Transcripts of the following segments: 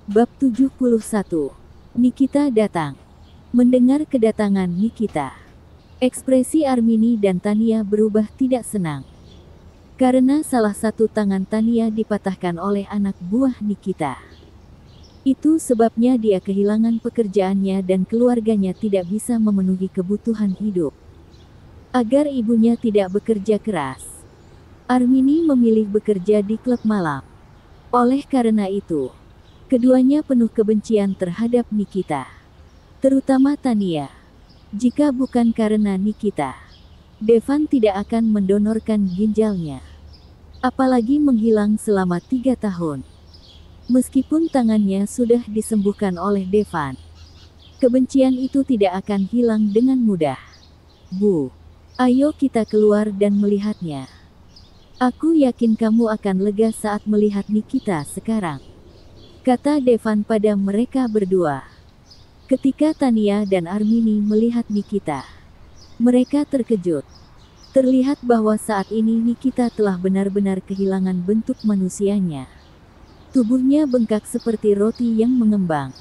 Bab 71. Nikita datang. Mendengar kedatangan Nikita, ekspresi Armini dan Tania berubah tidak senang. Karena salah satu tangan Tania dipatahkan oleh anak buah Nikita. Itu sebabnya dia kehilangan pekerjaannya dan keluarganya tidak bisa memenuhi kebutuhan hidup. Agar ibunya tidak bekerja keras, Armini memilih bekerja di klub malam. Oleh karena itu, keduanya penuh kebencian terhadap Nikita, terutama Tania. Jika bukan karena Nikita, Devan tidak akan mendonorkan ginjalnya. Apalagi menghilang selama 3 tahun. Meskipun tangannya sudah disembuhkan oleh Devan, kebencian itu tidak akan hilang dengan mudah. Bu, ayo kita keluar dan melihatnya. Aku yakin kamu akan lega saat melihat Nikita sekarang, kata Devan pada mereka berdua. Ketika Tania dan Armini melihat Nikita, mereka terkejut. Terlihat bahwa saat ini Nikita telah benar-benar kehilangan bentuk manusianya. Tubuhnya bengkak seperti roti yang mengembang.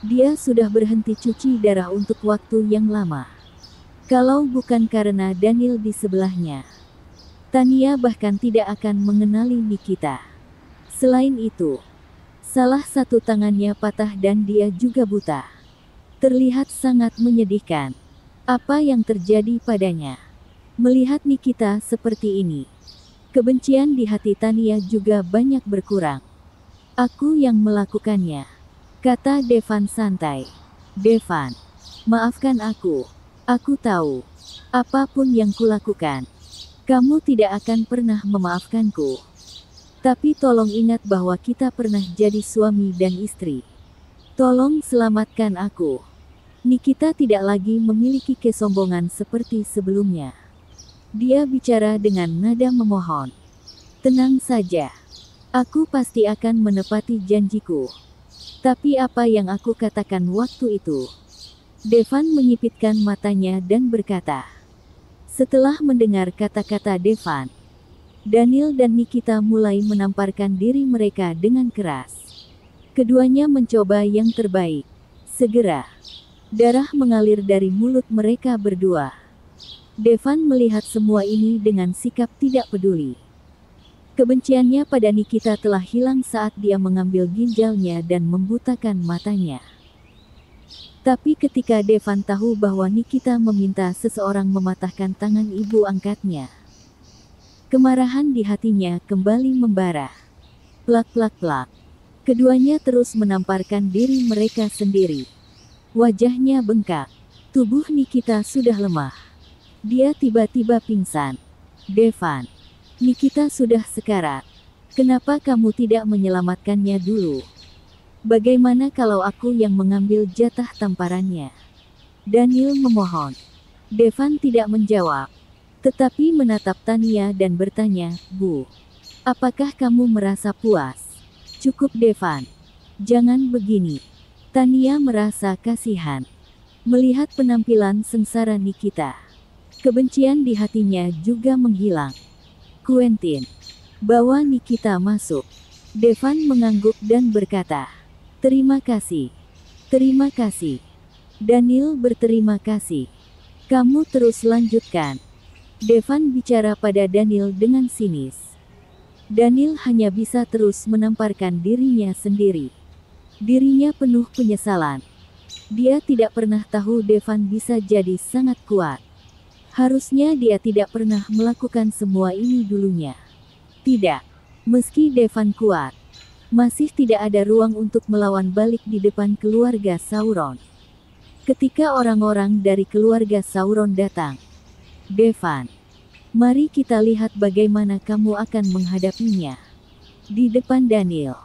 Dia sudah berhenti cuci darah untuk waktu yang lama. Kalau bukan karena Daniel di sebelahnya, Tania bahkan tidak akan mengenali Nikita. Selain itu, salah satu tangannya patah dan dia juga buta. Terlihat sangat menyedihkan. Apa yang terjadi padanya? Melihat Nikita seperti ini, kebencian di hati Tania juga banyak berkurang. Aku yang melakukannya, kata Devan santai. Devan, maafkan aku. Aku tahu, apapun yang kulakukan, kamu tidak akan pernah memaafkanku. Tapi tolong ingat bahwa kita pernah jadi suami dan istri. Tolong selamatkan aku. Nikita tidak lagi memiliki kesombongan seperti sebelumnya. Dia bicara dengan nada memohon. Tenang saja. Aku pasti akan menepati janjiku. Tapi apa yang aku katakan waktu itu? Devan menyipitkan matanya dan berkata. Setelah mendengar kata-kata Devan, Daniel dan Nikita mulai menamparkan diri mereka dengan keras. Keduanya mencoba yang terbaik. Segera, darah mengalir dari mulut mereka berdua. Devan melihat semua ini dengan sikap tidak peduli. Kebenciannya pada Nikita telah hilang saat dia mengambil ginjalnya dan membutakan matanya. Tapi ketika Devan tahu bahwa Nikita meminta seseorang mematahkan tangan ibu angkatnya, kemarahan di hatinya kembali membara. Plak plak plak. Keduanya terus menamparkan diri mereka sendiri. Wajahnya bengkak. Tubuh Nikita sudah lemah. Dia tiba-tiba pingsan. Devan, Nikita sudah sekarat. Kenapa kamu tidak menyelamatkannya dulu? Bagaimana kalau aku yang mengambil jatah tamparannya? Daniel memohon. Devan tidak menjawab, tetapi menatap Tania dan bertanya, Bu, apakah kamu merasa puas? Cukup Devan. Jangan begini. Tania merasa kasihan melihat penampilan sengsara Nikita. Kebencian di hatinya juga menghilang. Quentin, bawa Nikita masuk. Devan mengangguk dan berkata, terima kasih. Terima kasih. Daniel berterima kasih. Kamu terus lanjutkan. Devan bicara pada Daniel dengan sinis. Daniel hanya bisa terus menamparkan dirinya sendiri. Dirinya penuh penyesalan. Dia tidak pernah tahu Devan bisa jadi sangat kuat. Harusnya dia tidak pernah melakukan semua ini dulunya. Tidak. Meski Devan kuat, masih tidak ada ruang untuk melawan balik di depan keluarga Sauron. Ketika orang-orang dari keluarga Sauron datang, Devan, mari kita lihat bagaimana kamu akan menghadapinya. Di depan Daniel.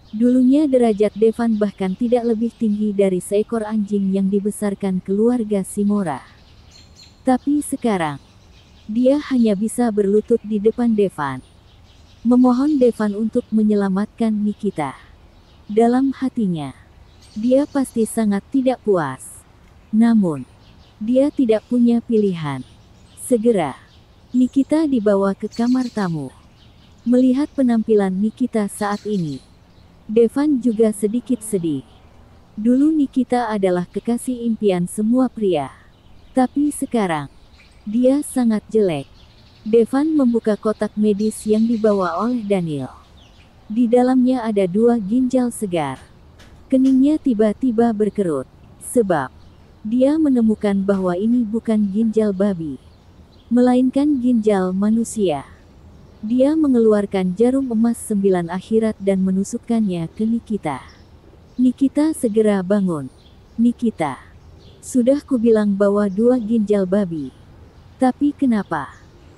Dulunya derajat Devan bahkan tidak lebih tinggi dari seekor anjing yang dibesarkan keluarga Simora. Tapi sekarang, dia hanya bisa berlutut di depan Devan. Memohon Devan untuk menyelamatkan Nikita. Dalam hatinya, dia pasti sangat tidak puas. Namun, dia tidak punya pilihan. Segera, Nikita dibawa ke kamar tamu. Melihat penampilan Nikita saat ini, Devan juga sedikit sedih. Dulu Nikita adalah kekasih impian semua pria. Tapi sekarang, dia sangat jelek. Devan membuka kotak medis yang dibawa oleh Daniel. Di dalamnya ada 2 ginjal segar. Keningnya tiba-tiba berkerut. Sebab, dia menemukan bahwa ini bukan ginjal babi, melainkan ginjal manusia. Dia mengeluarkan jarum emas 9 akhirat dan menusukkannya ke Nikita. Nikita segera bangun. Nikita, sudah kubilang bahwa 2 ginjal babi. Tapi kenapa?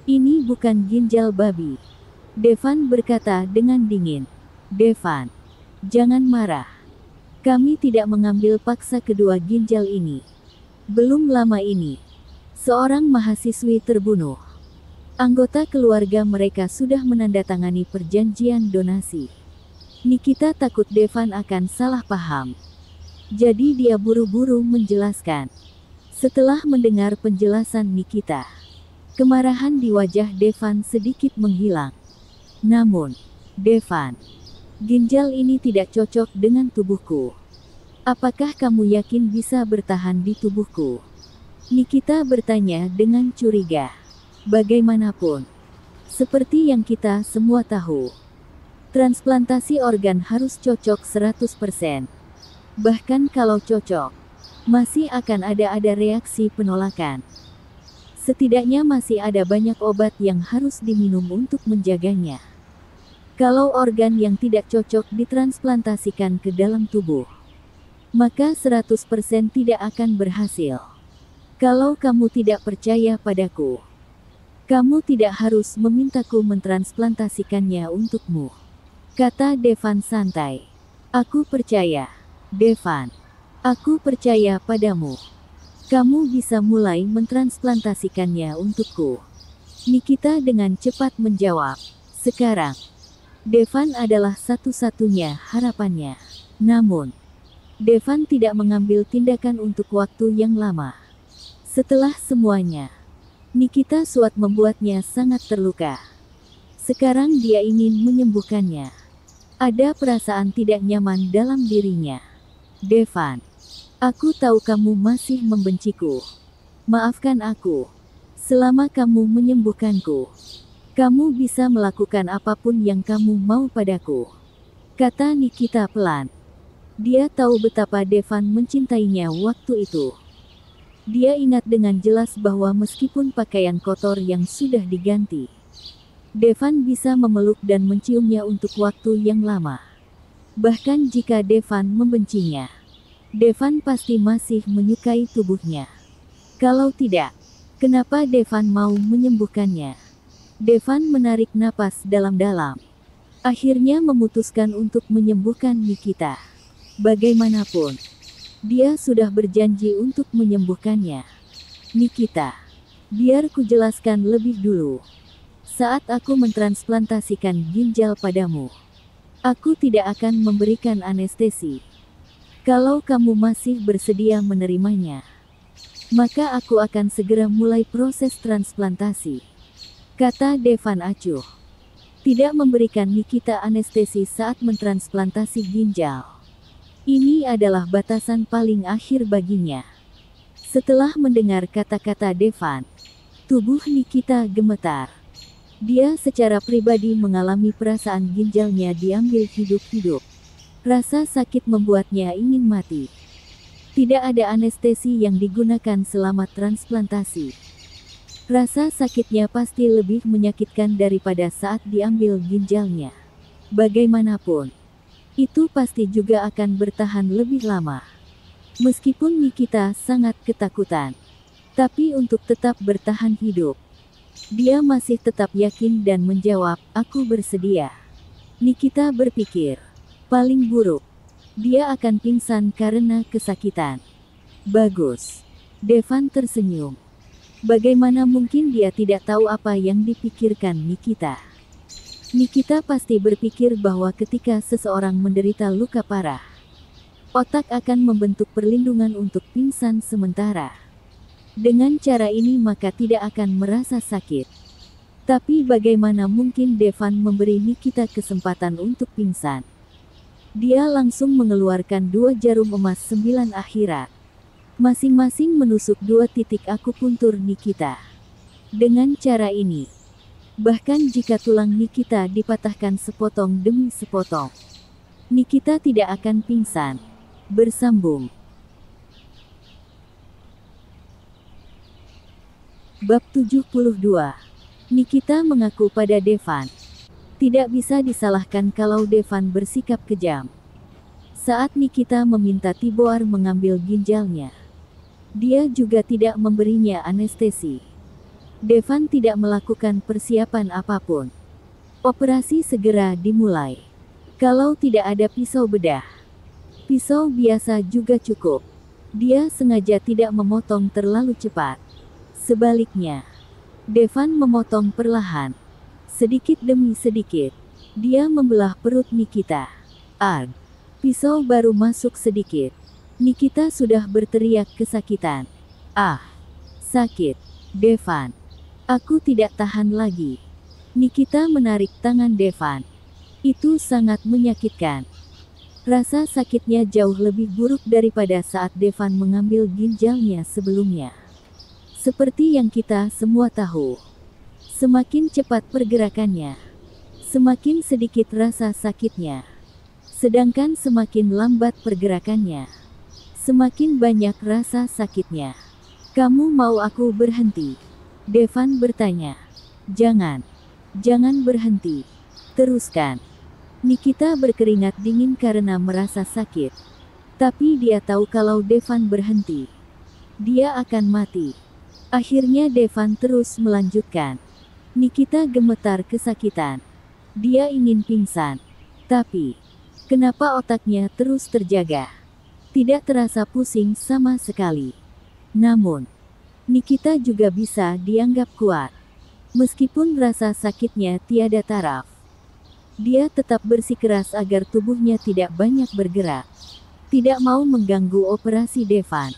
Ini bukan ginjal babi. Devan berkata dengan dingin. Devan, jangan marah. Kami tidak mengambil paksa kedua ginjal ini. Belum lama ini, seorang mahasiswi terbunuh. Anggota keluarga mereka sudah menandatangani perjanjian donasi. Nikita takut Devan akan salah paham. Jadi dia buru-buru menjelaskan. Setelah mendengar penjelasan Nikita, kemarahan di wajah Devan sedikit menghilang. Namun, Devan, ginjal ini tidak cocok dengan tubuhku. Apakah kamu yakin bisa bertahan di tubuhku? Nikita bertanya dengan curiga. Bagaimanapun, seperti yang kita semua tahu, transplantasi organ harus cocok 100%. Bahkan kalau cocok, masih akan ada reaksi penolakan. Setidaknya masih ada banyak obat yang harus diminum untuk menjaganya. Kalau organ yang tidak cocok ditransplantasikan ke dalam tubuh, maka 100% tidak akan berhasil. Kalau kamu tidak percaya padaku, kamu tidak harus memintaku mentransplantasikannya untukmu, kata Devan santai. Aku percaya, Devan. Aku percaya padamu. Kamu bisa mulai mentransplantasikannya untukku. Nikita dengan cepat menjawab. Sekarang, Devan adalah satu-satunya harapannya. Namun, Devan tidak mengambil tindakan untuk waktu yang lama. Setelah semuanya, Nikita Suat membuatnya sangat terluka. Sekarang dia ingin menyembuhkannya. Ada perasaan tidak nyaman dalam dirinya. Devan, aku tahu kamu masih membenciku. Maafkan aku. Selama kamu menyembuhkanku, kamu bisa melakukan apapun yang kamu mau padaku, kata Nikita pelan. Dia tahu betapa Devan mencintainya waktu itu. Dia ingat dengan jelas bahwa meskipun pakaian kotor yang sudah diganti, Devan bisa memeluk dan menciumnya untuk waktu yang lama. Bahkan jika Devan membencinya, Devan pasti masih menyukai tubuhnya. Kalau tidak, kenapa Devan mau menyembuhkannya? Devan menarik napas dalam-dalam. Akhirnya memutuskan untuk menyembuhkan Nikita. Bagaimanapun, dia sudah berjanji untuk menyembuhkannya. Nikita, biar kujelaskan lebih dulu. Saat aku mentransplantasikan ginjal padamu, aku tidak akan memberikan anestesi. Kalau kamu masih bersedia menerimanya, maka aku akan segera mulai proses transplantasi, kata Devan acuh. Tidak memberikan Nikita anestesi saat mentransplantasi ginjal. Ini adalah batasan paling akhir baginya. Setelah mendengar kata-kata Devan, tubuh Nikita gemetar. Dia secara pribadi mengalami perasaan ginjalnya diambil hidup-hidup. Rasa sakit membuatnya ingin mati. Tidak ada anestesi yang digunakan selama transplantasi. Rasa sakitnya pasti lebih menyakitkan daripada saat diambil ginjalnya. Bagaimanapun, itu pasti juga akan bertahan lebih lama. Meskipun Nikita sangat ketakutan, tapi untuk tetap bertahan hidup, dia masih tetap yakin dan menjawab, aku bersedia. Nikita berpikir, paling buruk, dia akan pingsan karena kesakitan. Bagus. Devan tersenyum. Bagaimana mungkin dia tidak tahu apa yang dipikirkan Nikita? Nikita pasti berpikir bahwa ketika seseorang menderita luka parah, otak akan membentuk perlindungan untuk pingsan sementara. Dengan cara ini maka tidak akan merasa sakit. Tapi bagaimana mungkin Devan memberi Nikita kesempatan untuk pingsan? Dia langsung mengeluarkan 2 jarum emas 9 akhirat. Masing-masing menusuk 2 titik akupuntur Nikita. Dengan cara ini, bahkan jika tulang Nikita dipatahkan sepotong demi sepotong, Nikita tidak akan pingsan. Bersambung. Bab 72. Nikita mengaku pada Devan. Tidak bisa disalahkan kalau Devan bersikap kejam. Saat Nikita meminta Tibor mengambil ginjalnya, dia juga tidak memberinya anestesi. Devan tidak melakukan persiapan apapun. Operasi segera dimulai. Kalau tidak ada pisau bedah, pisau biasa juga cukup. Dia sengaja tidak memotong terlalu cepat. Sebaliknya, Devan memotong perlahan. Sedikit demi sedikit, dia membelah perut Nikita. Arg! Pisau baru masuk sedikit, Nikita sudah berteriak kesakitan. Ah! Sakit! Devan! Aku tidak tahan lagi. Nikita menarik tangan Devan. Itu sangat menyakitkan. Rasa sakitnya jauh lebih buruk daripada saat Devan mengambil ginjalnya sebelumnya. Seperti yang kita semua tahu, semakin cepat pergerakannya, semakin sedikit rasa sakitnya. Sedangkan semakin lambat pergerakannya, semakin banyak rasa sakitnya. Kamu mau aku berhenti? Devan bertanya. Jangan. Jangan berhenti. Teruskan. Nikita berkeringat dingin karena merasa sakit. Tapi dia tahu kalau Devan berhenti, dia akan mati. Akhirnya Devan terus melanjutkan. Nikita gemetar kesakitan. Dia ingin pingsan. Tapi, kenapa otaknya terus terjaga? Tidak terasa pusing sama sekali. Namun, Nikita juga bisa dianggap kuat. Meskipun rasa sakitnya tiada taraf, dia tetap bersikeras agar tubuhnya tidak banyak bergerak. Tidak mau mengganggu operasi Devan.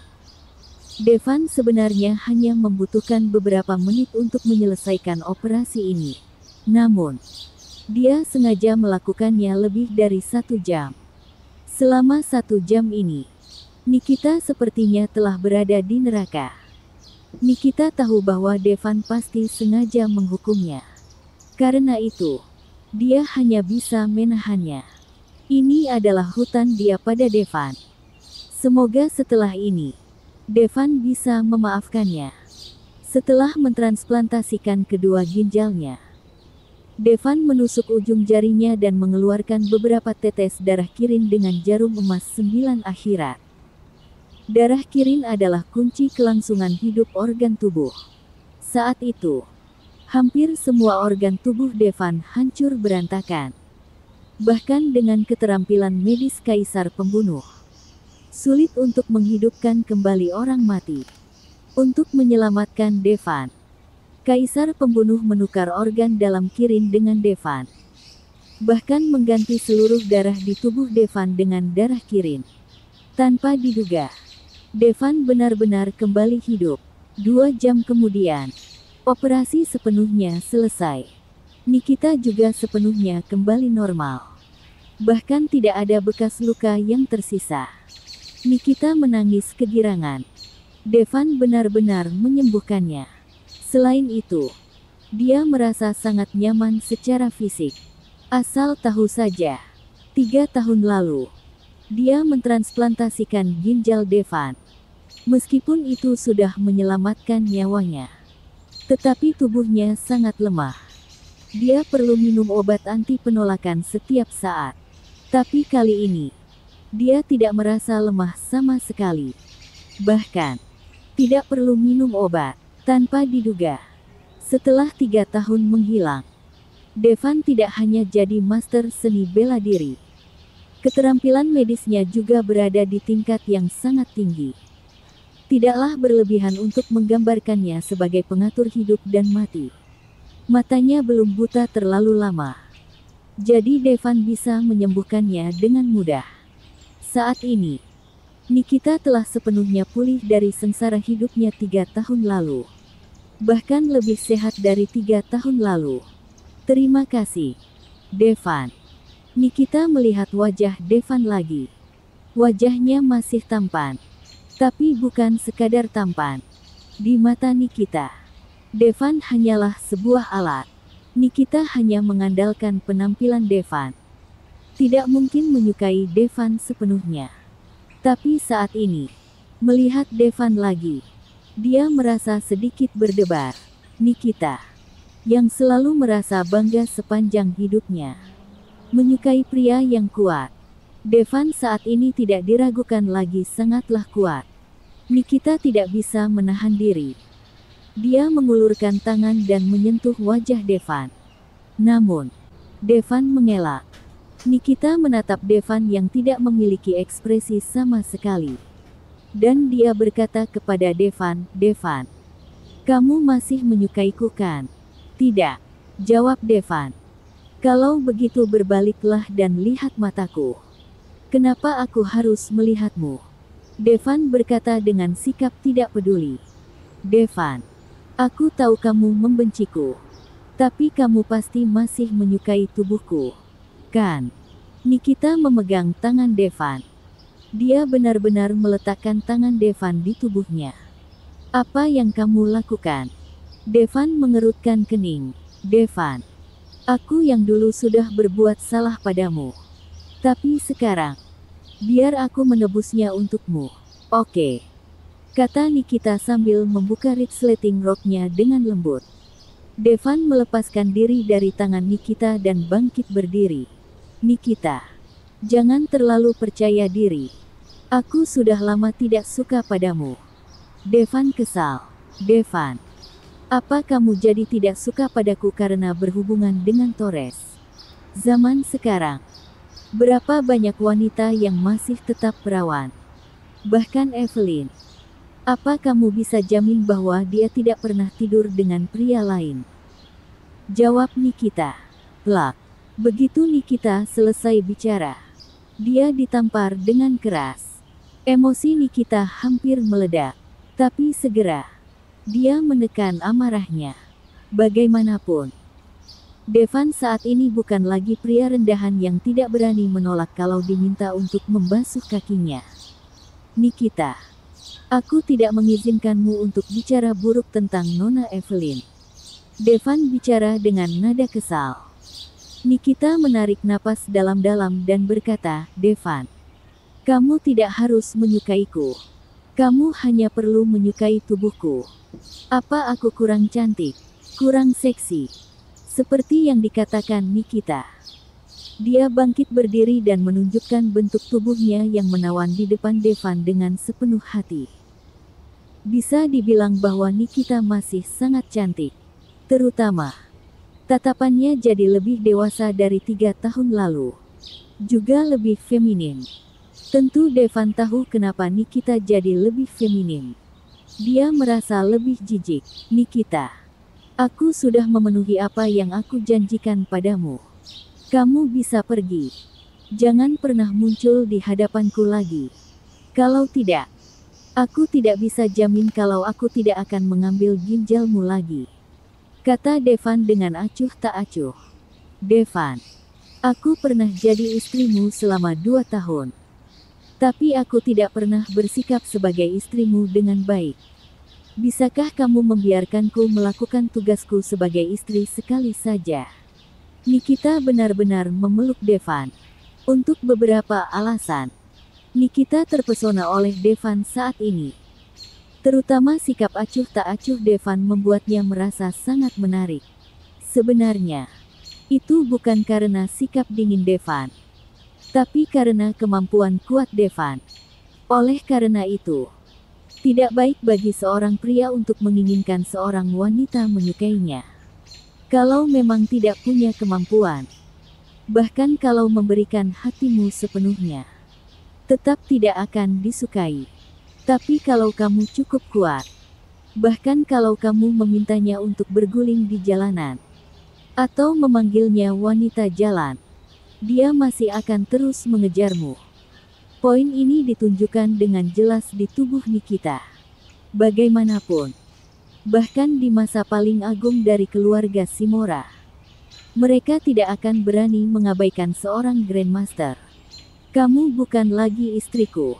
Devan sebenarnya hanya membutuhkan beberapa menit untuk menyelesaikan operasi ini. Namun, dia sengaja melakukannya lebih dari 1 jam. Selama 1 jam ini, Nikita sepertinya telah berada di neraka. Nikita tahu bahwa Devan pasti sengaja menghukumnya. Karena itu, dia hanya bisa menahannya. Ini adalah hutan dia pada Devan. Semoga setelah ini, Devan bisa memaafkannya. Setelah mentransplantasikan kedua ginjalnya, Devan menusuk ujung jarinya dan mengeluarkan beberapa tetes darah kirin dengan jarum emas 9 akhirat. Darah kirin adalah kunci kelangsungan hidup organ tubuh. Saat itu, hampir semua organ tubuh Devan hancur berantakan. Bahkan dengan keterampilan medis kaisar pembunuh, sulit untuk menghidupkan kembali orang mati. Untuk menyelamatkan Devan, kaisar pembunuh menukar organ dalam kirin dengan Devan. Bahkan mengganti seluruh darah di tubuh Devan dengan darah kirin. Tanpa diduga, Devan benar-benar kembali hidup. 2 jam kemudian, operasi sepenuhnya selesai. Nikita juga sepenuhnya kembali normal. Bahkan tidak ada bekas luka yang tersisa. Nikita menangis kegirangan. Devan benar-benar menyembuhkannya. Selain itu, dia merasa sangat nyaman secara fisik. Asal tahu saja, 3 tahun lalu, dia mentransplantasikan ginjal Devan. Meskipun itu sudah menyelamatkan nyawanya, tetapi tubuhnya sangat lemah. Dia perlu minum obat anti penolakan setiap saat. Tapi kali ini, dia tidak merasa lemah sama sekali. Bahkan, tidak perlu minum obat. Tanpa diduga, setelah 3 tahun menghilang, Devan tidak hanya jadi master seni bela diri. Keterampilan medisnya juga berada di tingkat yang sangat tinggi. Tidaklah berlebihan untuk menggambarkannya sebagai pengatur hidup dan mati. Matanya belum buta terlalu lama. Jadi Devan bisa menyembuhkannya dengan mudah. Saat ini, Nikita telah sepenuhnya pulih dari sengsara hidupnya 3 tahun lalu. Bahkan lebih sehat dari 3 tahun lalu. Terima kasih, Devan. Nikita melihat wajah Devan lagi. Wajahnya masih tampan. Tapi bukan sekadar tampan. Di mata Nikita, Devan hanyalah sebuah alat. Nikita hanya mengandalkan penampilan Devan. Tidak mungkin menyukai Devan sepenuhnya. Tapi saat ini, melihat Devan lagi, dia merasa sedikit berdebar. Nikita, yang selalu merasa bangga sepanjang hidupnya, menyukai pria yang kuat. Devan saat ini tidak diragukan lagi sangatlah kuat. Nikita tidak bisa menahan diri. Dia mengulurkan tangan dan menyentuh wajah Devan. Namun, Devan mengelak. Nikita menatap Devan yang tidak memiliki ekspresi sama sekali. Dan dia berkata kepada Devan, "Devan, kamu masih menyukaiku kan?" "Tidak," jawab Devan. "Kalau begitu berbaliklah dan lihat mataku. Kenapa aku harus melihatmu?" Devan berkata dengan sikap tidak peduli. "Devan, aku tahu kamu membenciku. Tapi kamu pasti masih menyukai tubuhku, kan?" Nikita memegang tangan Devan. Dia benar-benar meletakkan tangan Devan di tubuhnya. "Apa yang kamu lakukan?" Devan mengerutkan kening. "Devan, aku yang dulu sudah berbuat salah padamu. Tapi sekarang, biar aku menebusnya untukmu." "Oke," kata Nikita sambil membuka resleting roknya dengan lembut. Devan melepaskan diri dari tangan Nikita dan bangkit berdiri. "Nikita, jangan terlalu percaya diri. Aku sudah lama tidak suka padamu." Devan kesal. "Devan, apa kamu jadi tidak suka padaku karena berhubungan dengan Torres? Zaman sekarang, berapa banyak wanita yang masih tetap perawan? Bahkan Evelyn. Apa kamu bisa jamin bahwa dia tidak pernah tidur dengan pria lain?" Jawab Nikita. Plak. Begitu Nikita selesai bicara, dia ditampar dengan keras. Emosi Nikita hampir meledak. Tapi segera, dia menekan amarahnya. Bagaimanapun, Devan saat ini bukan lagi pria rendahan yang tidak berani menolak kalau diminta untuk membasuh kakinya. "Nikita, aku tidak mengizinkanmu untuk bicara buruk tentang Nona Evelyn." Devan bicara dengan nada kesal. Nikita menarik napas dalam-dalam dan berkata, "Devan, kamu tidak harus menyukaiku. Kamu hanya perlu menyukai tubuhku. Apa aku kurang cantik? Kurang seksi?" Seperti yang dikatakan Nikita. Dia bangkit berdiri dan menunjukkan bentuk tubuhnya yang menawan di depan Devan dengan sepenuh hati. Bisa dibilang bahwa Nikita masih sangat cantik. Terutama, tatapannya jadi lebih dewasa dari 3 tahun lalu. Juga lebih feminin. Tentu Devan tahu kenapa Nikita jadi lebih feminin. Dia merasa lebih jijik. "Nikita, aku sudah memenuhi apa yang aku janjikan padamu. Kamu bisa pergi. Jangan pernah muncul di hadapanku lagi. Kalau tidak, aku tidak bisa jamin kalau aku tidak akan mengambil ginjalmu lagi," kata Devan dengan acuh tak acuh. "Devan, aku pernah jadi istrimu selama 2 tahun. Tapi aku tidak pernah bersikap sebagai istrimu dengan baik. Bisakah kamu membiarkanku melakukan tugasku sebagai istri sekali saja?" Nikita benar-benar memeluk Devan. Untuk beberapa alasan, Nikita terpesona oleh Devan saat ini. Terutama sikap acuh tak acuh Devan membuatnya merasa sangat menarik. Sebenarnya, itu bukan karena sikap dingin Devan, tapi karena kemampuan kuat Devan. Oleh karena itu, tidak baik bagi seorang pria untuk menginginkan seorang wanita menyukainya. Kalau memang tidak punya kemampuan, bahkan kalau memberikan hatimu sepenuhnya, tetap tidak akan disukai. Tapi kalau kamu cukup kuat, bahkan kalau kamu memintanya untuk berguling di jalanan, atau memanggilnya wanita jalan, dia masih akan terus mengejarmu. Poin ini ditunjukkan dengan jelas di tubuh Nikita. Bagaimanapun, bahkan di masa paling agung dari keluarga Shimura, Mereka tidak akan berani mengabaikan seorang Grandmaster. Kamu bukan lagi istriku.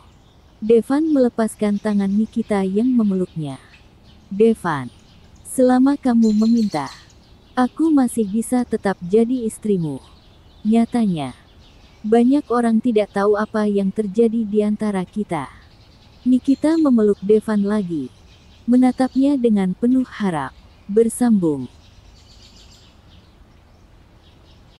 Devan melepaskan tangan Nikita yang memeluknya. Devan, selama kamu meminta, aku masih bisa tetap jadi istrimu. Nyatanya, banyak orang tidak tahu apa yang terjadi di antara kita. Nikita memeluk Devan lagi, menatapnya dengan penuh harap. Bersambung.